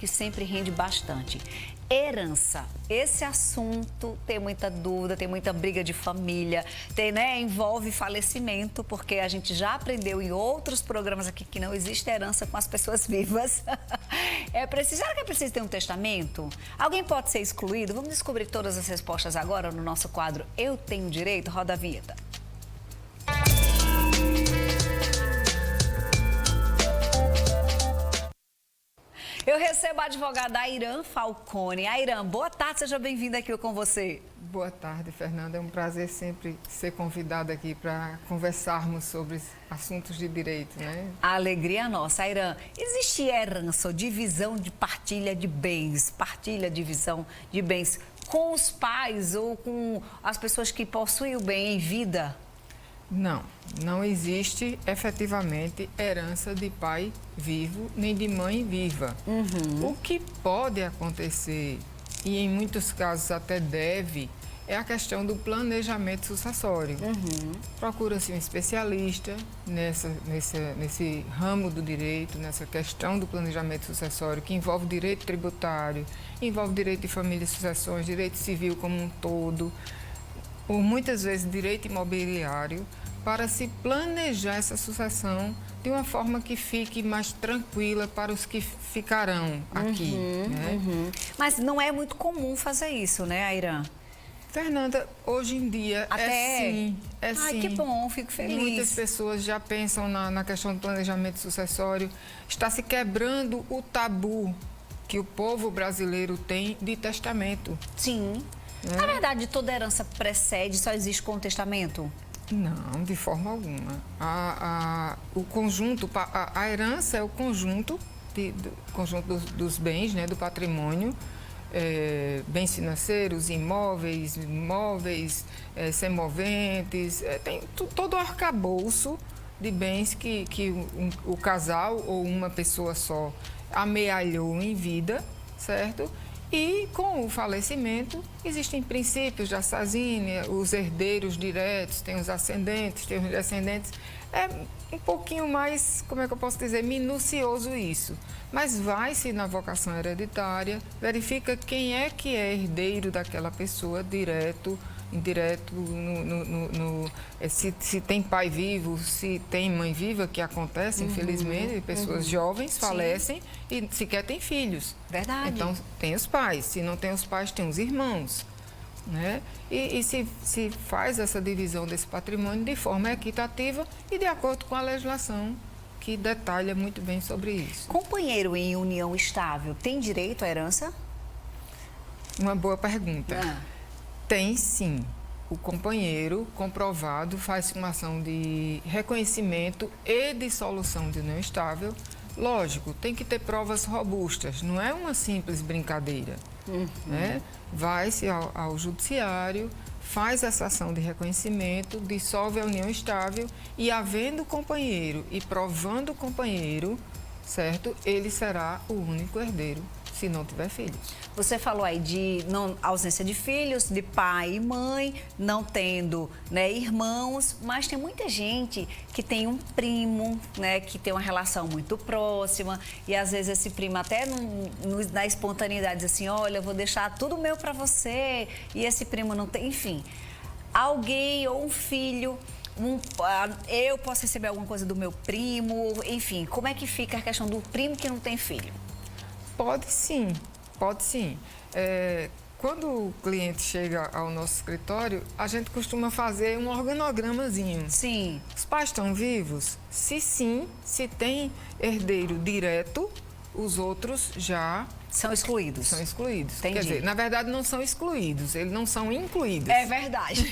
que sempre rende bastante. Herança. Esse assunto tem muita dúvida, tem muita briga de família, envolve falecimento, porque a gente já aprendeu em outros programas aqui que não existe herança com as pessoas vivas. Será que é preciso ter um testamento? Alguém pode ser excluído? Vamos descobrir todas as respostas agora no nosso quadro Eu Tenho Direito? Roda a vinheta. Eu recebo a advogada Airã Falcone. Airã, boa tarde, seja bem-vinda aqui com você. Boa tarde, Fernanda. É um prazer sempre ser convidada aqui para conversarmos sobre assuntos de direito, né? A alegria é nossa. Airã, existe herança ou divisão de partilha de bens, divisão de bens com os pais ou com as pessoas que possuem o bem em vida? Não existe efetivamente herança de pai vivo nem de mãe viva. O que pode acontecer, e em muitos casos até deve, é a questão do planejamento sucessório. Procura-se um especialista nesse ramo do direito, nessa questão do planejamento sucessório, que envolve direito tributário, envolve direito de família e sucessões, direito civil como um todo, por muitas vezes direito imobiliário, para se planejar essa sucessão de uma forma que fique mais tranquila para os que ficarão aqui. Mas não é muito comum fazer isso, né, Airã? Fernanda, hoje em dia é sim. Ai, que bom, fico feliz. Muitas pessoas já pensam na questão do planejamento sucessório. Está se quebrando o tabu que o povo brasileiro tem de testamento. Sim. Na verdade, toda herança precede, só existe com o testamento? Não, de forma alguma. A herança é o conjunto, dos bens, né, do patrimônio, bens financeiros, imóveis, semoventes, tem todo o arcabouço de bens que o casal ou uma pessoa só amealhou em vida, certo? E com o falecimento, existem princípios da sazínia, os herdeiros diretos, tem os ascendentes, tem os descendentes. É um pouquinho mais, como é que eu posso dizer, minucioso isso. Mas vai-se na vocação hereditária, verifica quem é que é herdeiro daquela pessoa, direto, indireto, se tem pai vivo, se tem mãe viva, que acontece, infelizmente, pessoas jovens falecem e sequer têm filhos. Verdade. Então, tem os pais. Se não tem os pais, tem os irmãos. Né? E se faz essa divisão desse patrimônio de forma equitativa e de acordo com a legislação que detalha muito bem sobre isso. Companheiro em união estável tem direito à herança? Uma boa pergunta. Tem sim. O companheiro comprovado faz uma ação de reconhecimento e dissolução de união estável. Lógico, tem que ter provas robustas, não é uma simples brincadeira. Né? Vai-se ao judiciário, faz essa ação de reconhecimento, dissolve a união estável e, havendo companheiro e provando o companheiro, certo? Ele será o único herdeiro, se não tiver filhos. Você falou aí de ausência de filhos, de pai e mãe, não tendo, né, irmãos, mas tem muita gente que tem um primo, né, que tem uma relação muito próxima e às vezes esse primo até na espontaneidade diz assim, olha, eu vou deixar tudo meu para você e esse primo não tem, enfim, alguém ou um filho... eu posso receber alguma coisa do meu primo, enfim, como é que fica a questão do primo que não tem filho? Pode sim. Pode sim. Quando o cliente chega ao nosso escritório, a gente costuma fazer um organogramazinho. Sim. Os pais estão vivos? Se sim, se tem herdeiro direto, os outros já... São excluídos. São excluídos. Entendi. Quer dizer, na verdade não são excluídos, eles não são incluídos. É verdade.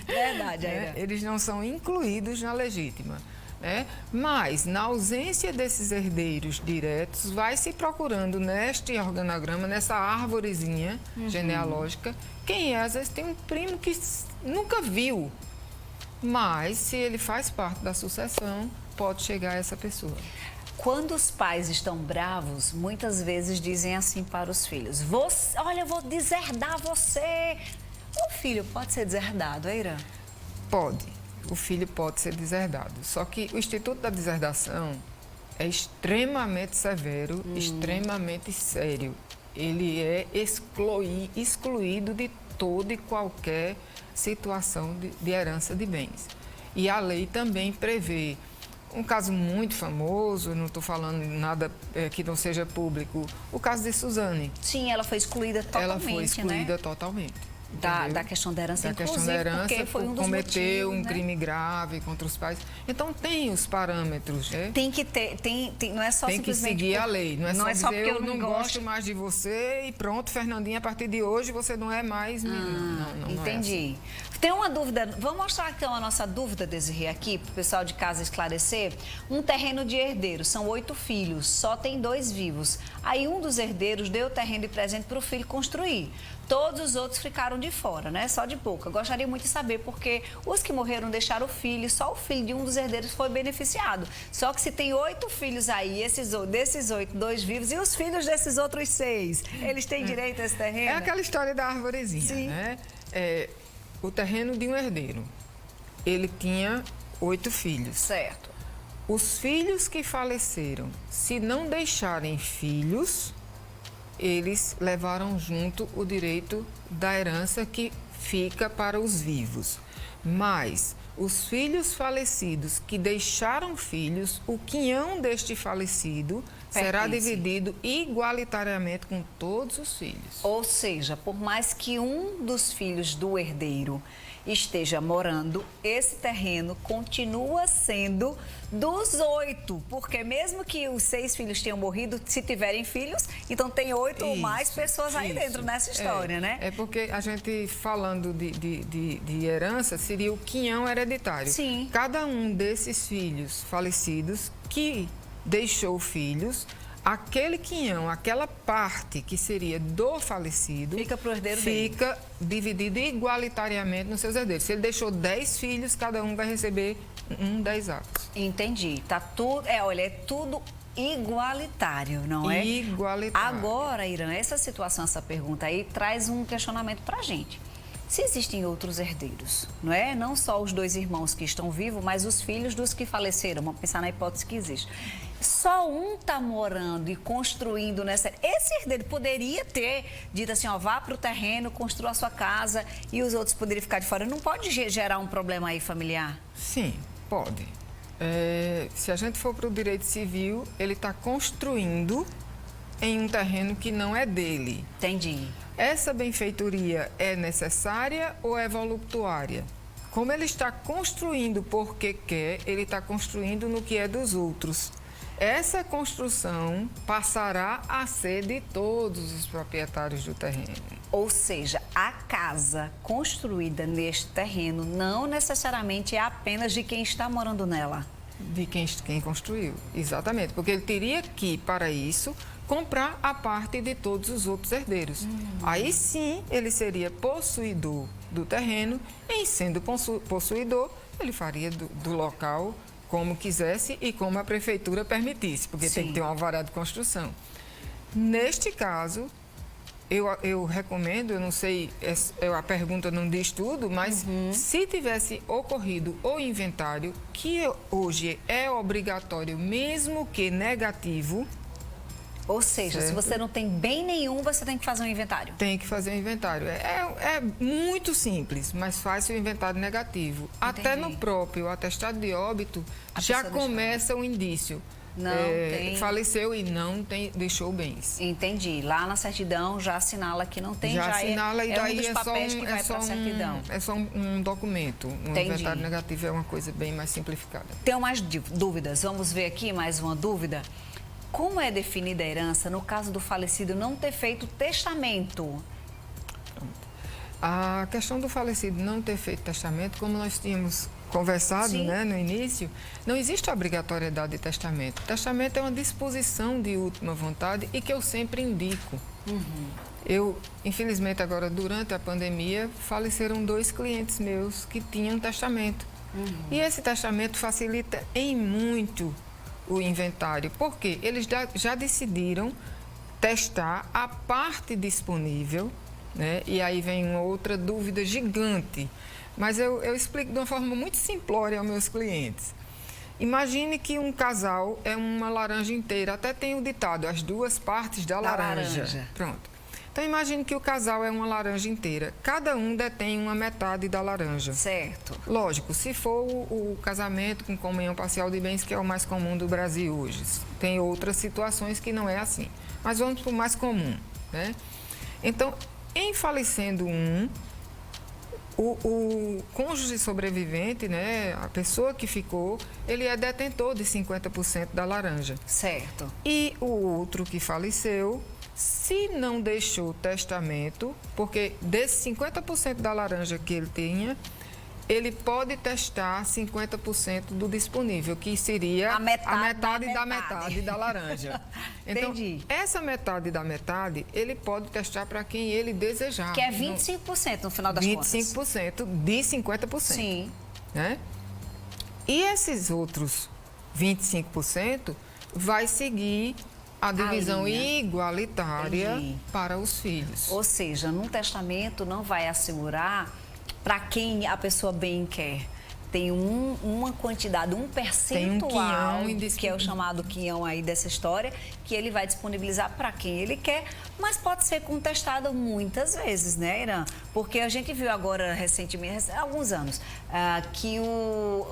Verdade, Eles não são incluídos na legítima. Né? Mas, na ausência desses herdeiros diretos, vai se procurando neste organograma, nessa árvorezinha genealógica, quem é, às vezes tem um primo que nunca viu, mas se ele faz parte da sucessão, pode chegar a essa pessoa. Quando os pais estão bravos, muitas vezes dizem assim para os filhos, olha, eu vou deserdar você. O filho pode ser deserdado, Airã? Pode. O filho pode ser deserdado. Só que o Instituto da Deserdação é extremamente severo, extremamente sério. Ele é excluído de toda e qualquer situação de herança de bens. E a lei também prevê um caso muito famoso, não estou falando nada que não seja público, o caso de Suzane. Sim, ela foi excluída totalmente, Ela foi excluída né? totalmente. Da questão da herança, Da questão inclusive, da herança, porque foi um dos cometeu motivos, um né? crime grave contra os pais. Então, tem os parâmetros, né? Tem que ter, não é só Tem que simplesmente... seguir a lei, não é só dizer porque eu não gosto mais de você e pronto, Fernandinha, a partir de hoje você não é mais minha. Não Entendi. É assim. Tem uma dúvida, vamos mostrar então a nossa dúvida, Desirê, aqui, para o pessoal de casa esclarecer. Um terreno de herdeiro, são 8 filhos, só tem 2 vivos. Aí um dos herdeiros deu o terreno de presente para o filho construir. Todos os outros ficaram de fora, né? Só de boca. Gostaria muito de saber porque os que morreram deixaram o filho, só o filho de um dos herdeiros foi beneficiado. Só que se tem 8 filhos aí, desses 8, 2 vivos, e os filhos desses outros 6, eles têm direito a esse terreno? É aquela história da arvorezinha, Sim. né? O terreno de um herdeiro. Ele tinha 8 filhos. Certo. Os filhos que faleceram, se não deixarem filhos, eles levaram junto o direito da herança que fica para os vivos. Mas os filhos falecidos que deixaram filhos, o quinhão deste falecido será dividido igualitariamente com todos os filhos. Ou seja, por mais que um dos filhos do herdeiro esteja morando, esse terreno continua sendo dos 8, porque mesmo que os 6 filhos tenham morrido, se tiverem filhos, então tem 8 ou mais pessoas aí dentro nessa história, né? É porque a gente falando de herança, seria o quinhão hereditário. Sim. Cada um desses filhos falecidos que deixou filhos, aquele quinhão, aquela parte que seria do falecido, Fica pro herdeiro dele. fica dividido igualitariamente nos seus herdeiros. Se ele deixou 10 filhos, cada um vai receber 10 avos. Entendi. Tá tudo, olha, é tudo igualitário, não é? Igualitário. Agora, Irã, essa situação, essa pergunta aí traz um questionamento pra gente. Se existem outros herdeiros, não é? Não só os 2 irmãos que estão vivos, mas os filhos dos que faleceram. Vamos pensar na hipótese que existe. Só um está morando e construindo nessa... Esse herdeiro poderia ter dito assim, ó, vá para o terreno, construa a sua casa e os outros poderiam ficar de fora. Não pode gerar um problema aí familiar? Sim, pode. Se a gente for para o direito civil, ele está construindo em um terreno que não é dele. Entendi. Essa benfeitoria é necessária ou é voluptuária? Como ele está construindo porque quer, ele está construindo no que é dos outros. Essa construção passará a ser de todos os proprietários do terreno. Ou seja, a casa construída neste terreno não necessariamente é apenas de quem está morando nela. De quem construiu, exatamente. Porque ele teria que, para isso, comprar a parte de todos os outros herdeiros. Aí sim, ele seria possuidor do terreno. Em sendo possuidor, ele faria do local como quisesse e como a prefeitura permitisse, porque tem que ter um alvará de construção. Neste caso, eu recomendo, eu não sei, a pergunta não diz tudo, mas se tivesse ocorrido o inventário, que hoje é obrigatório, mesmo que negativo. Ou seja, se você não tem bem nenhum, você tem que fazer um inventário. Tem que fazer um inventário. É muito simples, mas faz o inventário negativo. Entendi. Até no próprio atestado de óbito, já começa o indício. Não tem. Faleceu e não deixou bens. Entendi. Lá na certidão já assinala que não tem, já assinala, e daí um dos papéis que vai para a certidão. É só um documento. Um inventário negativo é uma coisa bem mais simplificada. Tenho mais dúvidas. Vamos ver aqui mais uma dúvida. Como é definida a herança no caso do falecido não ter feito testamento? A questão do falecido não ter feito testamento, como nós tínhamos conversado, né, no início, não existe obrigatoriedade de testamento. Testamento é uma disposição de última vontade e que eu sempre indico. Eu, infelizmente, agora, durante a pandemia, faleceram 2 clientes meus que tinham testamento. E esse testamento facilita em muito o inventário, porque eles já decidiram testar a parte disponível, né? E aí vem outra dúvida gigante, mas eu explico de uma forma muito simplória aos meus clientes. Imagine que um casal é uma laranja inteira. Até tem o ditado, as duas partes da laranja. Pronto. Então, imagine que o casal é uma laranja inteira. Cada um detém uma metade da laranja. Certo. Lógico, se for o casamento com comunhão parcial de bens, que é o mais comum do Brasil hoje. Tem outras situações que não é assim. Mas vamos para o mais comum, né? Então, em falecendo o cônjuge sobrevivente, né, a pessoa que ficou, ele é detentor de 50% da laranja. Certo. E o outro que faleceu, se não deixou testamento, porque desse 50% da laranja que ele tinha, ele pode testar 50% do disponível, que seria a metade da metade da laranja. Então, entendi. Essa metade da metade, ele pode testar para quem ele desejar. Que é 25% no final das contas. 25% de 50%. Sim. Né? E esses outros 25% vai seguir a divisão igualitária para os filhos. Ou seja, num testamento não vai assegurar para quem a pessoa bem quer. Tem uma quantidade, um percentual, que é o chamado quinhão aí dessa história, que ele vai disponibilizar para quem ele quer, mas pode ser contestado muitas vezes, né, Irã? Porque a gente viu agora recentemente, há alguns anos, que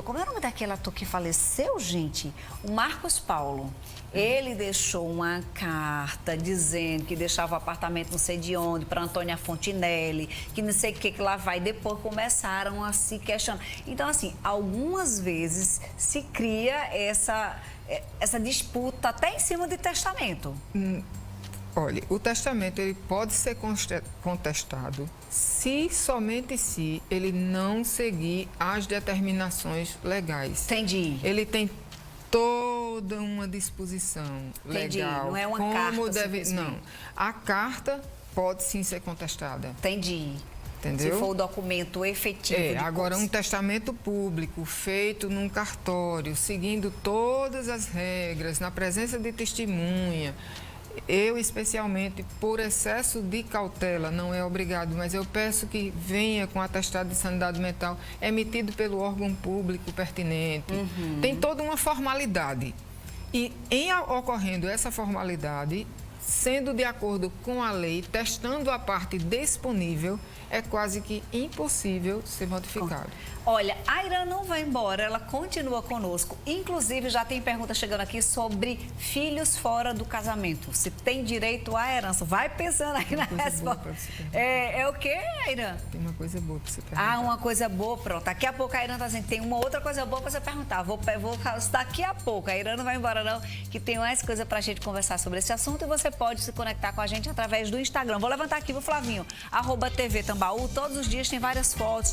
como é o nome daquele ator que faleceu, gente? O Marcos Paulo. Ele deixou uma carta dizendo que deixava o apartamento não sei de onde, para Antônia Fontinelli, que não sei o que lá vai. Depois começaram a se questionar. Então, assim, algumas vezes se cria essa disputa até em cima de testamento. Olha, o testamento ele pode ser contestado somente se ele não seguir as determinações legais. Entendi. Ele tem toda uma disposição legal. Não é uma carta simplesmente. Não. A carta pode sim ser contestada. Entendi. Entendeu? Se for o documento efetivo. Agora, um testamento público feito num cartório, seguindo todas as regras, na presença de testemunha. Eu, especialmente, por excesso de cautela, não é obrigado, mas eu peço que venha com atestado de sanidade mental emitido pelo órgão público pertinente. Tem toda uma formalidade. E, em ocorrendo essa formalidade, sendo de acordo com a lei, testando a parte disponível, é quase que impossível ser modificado. Olha, a Irã não vai embora, ela continua conosco. Inclusive, já tem pergunta chegando aqui sobre filhos fora do casamento. Se tem direito à herança. Vai pensando aí na resposta. É o quê, Irã? Tem uma coisa boa para você perguntar. Uma coisa boa, pronto. Daqui a pouco a Irã está dizendo, tem uma outra coisa boa para você perguntar. Vou daqui a pouco. A Irã não vai embora não, que tem mais coisa para a gente conversar sobre esse assunto e você pode se conectar com a gente através do Instagram. Vou levantar aqui, Flavinho, @TV Tambaú. Todos os dias tem várias fotos.